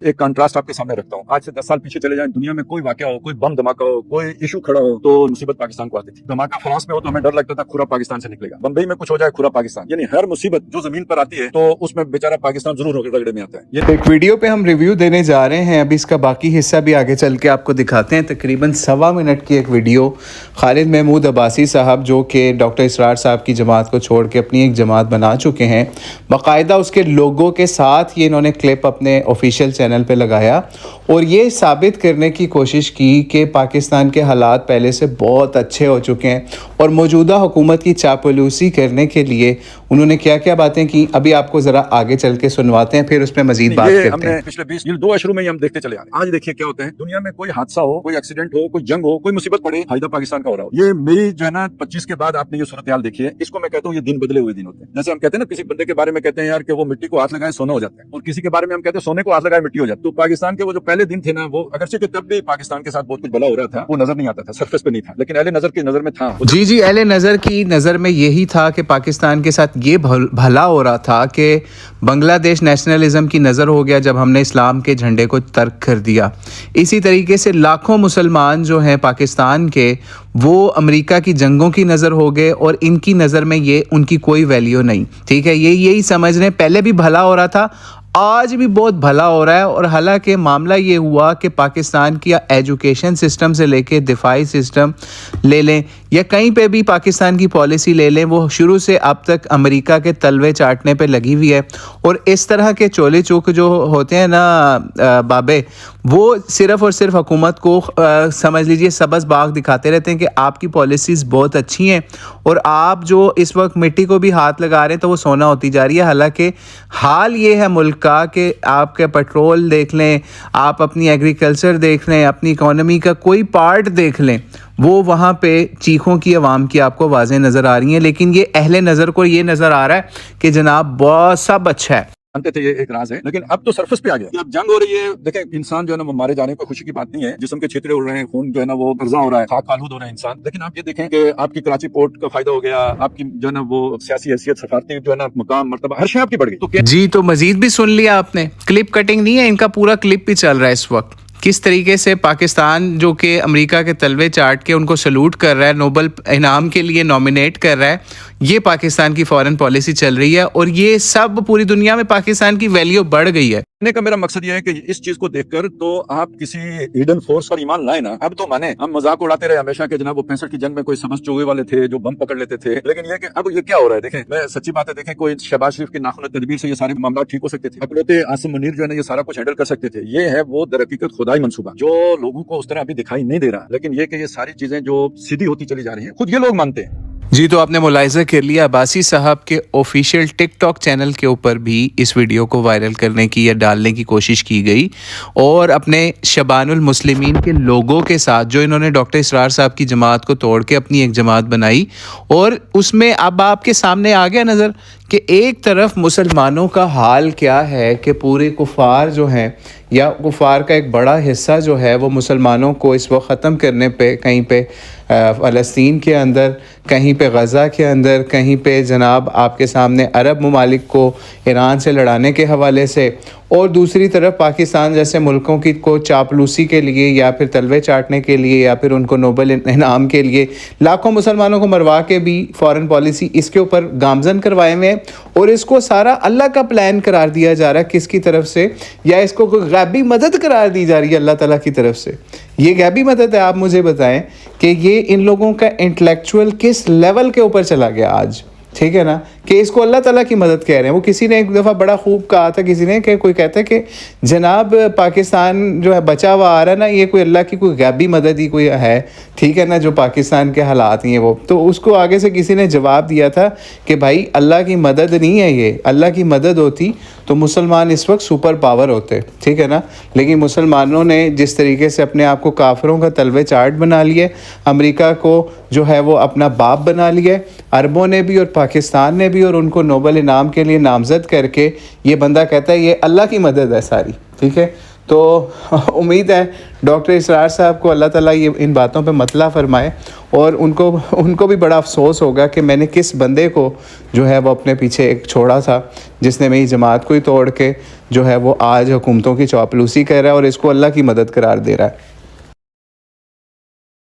एक कंट्रास्ट आपके सामने रखता हूँ। आज से 10 साल पीछे चले जाएं, दुनिया में कोई वाकया हो, कोई बम धमाका हो, कोई इशू खड़ा हो, तो मुसीबत पाकिस्तान को आती थी। धमाका फ्रांस में हो तो हमें डर लगता था खुरा पाकिस्तान से निकलेगा, बम्बई में कुछ हो जाए खुरा पाकिस्तान। यानी हर मुसीबत जो जमीन पर आती है तो उसमें बेचारा पाकिस्तान जरूर होकर रगड़े में आता है। ये एक वीडियो पे हम रिव्यू देने जा रहे हैं, अभी इसका बाकी हिस्सा भी आगे चल के आपको दिखाते हैं। तकरीबन 1.25 मिनट की एक वीडियो। खालिद महमूद अब्बासी साहब जो कि डॉक्टर इसरार साहब की जमात को छोड़ के अपनी एक जमात बना चुके हैं, बाकायदा उसके लोगों के साथ ये इन्होंने क्लिप अपने ऑफिशियल चैनल पे लगाया और ये साबित करने की कोशिश की कि पाकिस्तान के हालात पहले से बहुत अच्छे हो चुके हैं और मौजूदा हुकूमत की चापलूसी करने के लिए उन्होंने क्या क्या बातें की, अभी आपको ज़रा आगे चल के सुनवाते हैं, फिर उस पर मजीद बात करते हैं। पिछले 2 अशरों में ही हम देखते चले आ रहे हैं। आज देखिए क्या होता है, दुनिया में कोई हादसा हो, कोई एक्सीडेंट हो, कोई जंग हो, कोई मुसीबत पड़े, फायदा पाकिस्तान का हो रहा हो। ये मेरी जो है ना 25 के बाद आपने ये सूरत हाल देखी है, इसको मैं कहता हूँ ये दिन बदले हुए दिन होते हैं। जैसे हम कहते हैं ना, किसी बंदे के बारे में कहते हैं यार कि वो मिट्टी को हाथ लगाए सोना हो जाता है, और किसी के बारे में हम कहते हैं सोने को हाथ लगाए मिट्टी हो जाती है। तो पाकिस्तान के वो जो पहले दिन थे ना, वो अगरचे के तब भी पाकिस्तान के साथ बहुत कुछ भला हो रहा था, वो नजर नहीं आता था, सरफेस पे नहीं था, लेकिन अहले नजर की नजर में था। जी अहले नज़र की नज़र में यही था कि पाकिस्तान के साथ ये भला हो रहा था कि बांग्लादेश नेशनलिज्म की नज़र हो गया जब हमने इस्लाम के झंडे को तर्क कर दिया। इसी तरीके से लाखों मुसलमान जो हैं पाकिस्तान के, वो अमेरिका की जंगों की नज़र हो गए और इनकी नज़र में ये उनकी कोई वैल्यू नहीं। ठीक है, यही समझ रहे, पहले भी भला हो रहा था, आज भी बहुत भला हो रहा है। और हालांकि मामला ये हुआ कि पाकिस्तान की एजुकेशन सिस्टम से लेके दिफाई सिस्टम ले लें या कहीं पे भी पाकिस्तान की पॉलिसी ले लें, वो शुरू से अब तक अमेरिका के तलवे चाटने पे लगी हुई है। और इस तरह के चोले चूक जो होते हैं ना बाबे, वो सिर्फ़ और सिर्फ हुकूमत को समझ लीजिए सबस बाग दिखाते रहते हैं कि आपकी पॉलिसीज़ बहुत अच्छी हैं और आप जो इस वक्त मिट्टी को भी हाथ लगा रहे हैं तो वो सोना होती जा रही है। हालांकि हाल ये है मुल्क का कि आपके पेट्रोल देख लें, आप अपनी एग्रीकल्चर देख लें, अपनी इकोनॉमी का कोई पार्ट देख लें, वो वहाँ पे चीखों की आवाम की आपको वाज़ेह नज़र आ रही हैं। लेकिन ये अहले नज़र को ये नज़र आ रहा है कि जनाब बहुत सब अच्छा है। जानते थे ये एक राज है, लेकिन अब तो सरफेस पे आ गया। अब जंग हो रही है, देखें इंसान जो है ना वो मारे जाने को खुशी की बात नहीं है, जिस्म के छितरे उड़ रहे हैं, खून जो है ना वो कर्जा हो रहा है, खाक आलूद हो रहे हैं इंसान। लेकिन आप ये देखें कि आपकी कराची पोर्ट का फायदा हो गया, आपकी जो है ना वो सियासी हैसियत, सफारती जो है ना मकाम, मर्तबा, हर शय आपकी बढ़ गई। तो जी, तो मजीद भी सुन लिया आपने, क्लिप कटिंग नहीं है, इनका पूरा क्लिप भी चल रहा है इस वक्त। किस तरीके से पाकिस्तान जो कि अमेरिका के तलवे चाट के उनको सलूट कर रहा है, नोबल इनाम के लिए नॉमिनेट कर रहा है, ये पाकिस्तान की फॉरेन पॉलिसी चल रही है और ये सब पूरी दुनिया में पाकिस्तान की वैल्यू बढ़ गई है। कहने का मेरा मकसद ये है कि इस चीज को देखकर तो आप किसी हिडन फोर्स पर ईमान लाए ना। अब तो माने हम मजाक उड़ाते रहे हमेशा कि जनाब वो 65 की जंग में कोई समझ चोगे वाले थे जो बम पकड़ लेते थे, लेकिन ये कि अब ये क्या हो रहा है। देखें, मैं सच्ची बात है, देखें कोई शहबाज शरीफ की नाखुन तदबीर से ये सारे मामला ठीक हो सकते थे, अकलौते आसिम मुनीर जो है ना ये सारा कुछ हैंडल कर सकते थे। ये है वो दरहकीकत खुदाई मंसूबा जो लोगों को उस तरह अभी दिखाई नहीं दे रहा, लेकिन ये कि ये सारी चीजें जो सीधी होती चली जा रही है, खुद ये लोग मानते हैं। जी, तो आपने मुलाहिज़ा कर लिया, अब्बासी साहब के ऑफिशियल टिकटॉक चैनल के ऊपर भी इस वीडियो को वायरल करने की या डालने की कोशिश की गई और अपने शबानुल मुस्लिमीन के लोगों के साथ जो इन्होंने डॉक्टर इसरार साहब की जमात को तोड़ के अपनी एक जमात बनाई, और उसमें अब आपके सामने आ गया नज़र कि एक तरफ मुसलमानों का हाल क्या है कि पूरे कुफार जो हैं या कुफार का एक बड़ा हिस्सा जो है वो मुसलमानों को इस वक्त ख़त्म करने पे, कहीं पे फ़लस्तीन के अंदर, कहीं पे गज़ा के अंदर, कहीं पे जनाब आपके सामने अरब ममालिक को ईरान से लड़ाने के हवाले से, और दूसरी तरफ पाकिस्तान जैसे मुल्कों की को चापलूसी के लिए या फिर तलवे चाटने के लिए या फिर उनको नोबल इनाम के लिए लाखों मुसलमानों को मरवा के भी फ़ॉरेन पॉलिसी इसके ऊपर गामजन करवाए हुए हैं। और इसको सारा अल्लाह का प्लान करार दिया जा रहा है किसकी तरफ से, या इसको कोई गैबी मदद करार दी जा रही है अल्लाह ताला की तरफ से। ये गैबी मदद है। आप मुझे बताएं कि ये इन लोगों का इंटेलेक्चुअल किस लेवल के ऊपर चला गया आज, ठीक है ना, कि इसको अल्लाह ताला की मदद कह रहे हैं। वो किसी ने एक दफ़ा बड़ा खूब कहा था, किसी ने कि कोई कहता है कि जनाब पाकिस्तान जो है बचा हुआ आ रहा है ना, ये कोई अल्लाह की कोई गैबी मदद ही कोई है, ठीक है ना, जो पाकिस्तान के हालात हैं वो। तो उसको आगे से किसी ने जवाब दिया था कि भाई अल्लाह की मदद नहीं है ये, अल्लाह की मदद होती तो मुसलमान इस वक्त सुपर पावर होते, ठीक है ना। लेकिन मुसलमानों ने जिस तरीके से अपने आप को काफिरों का तलवे चाट बना लिया, अमेरिका को जो है वो अपना बाप बना लिया, अरबों ने भी और पाकिस्तान ने भी, और उनको नोबल इनाम के लिए नामजद करके ये बंदा कहता है ये अल्लाह की मदद है सारी, ठीक है। تو امید ہے ڈاکٹر اسرار صاحب کو اللہ تعالیٰ یہ ان باتوں پہ مطلع فرمائے، اور ان کو بھی بڑا افسوس ہوگا کہ میں نے کس بندے کو جو ہے وہ اپنے پیچھے ایک چھوڑا تھا، جس نے میری جماعت کو ہی توڑ کے جو ہے وہ آج حکومتوں کی چاپلوسی کر رہا ہے اور اس کو اللہ کی مدد قرار دے رہا ہے۔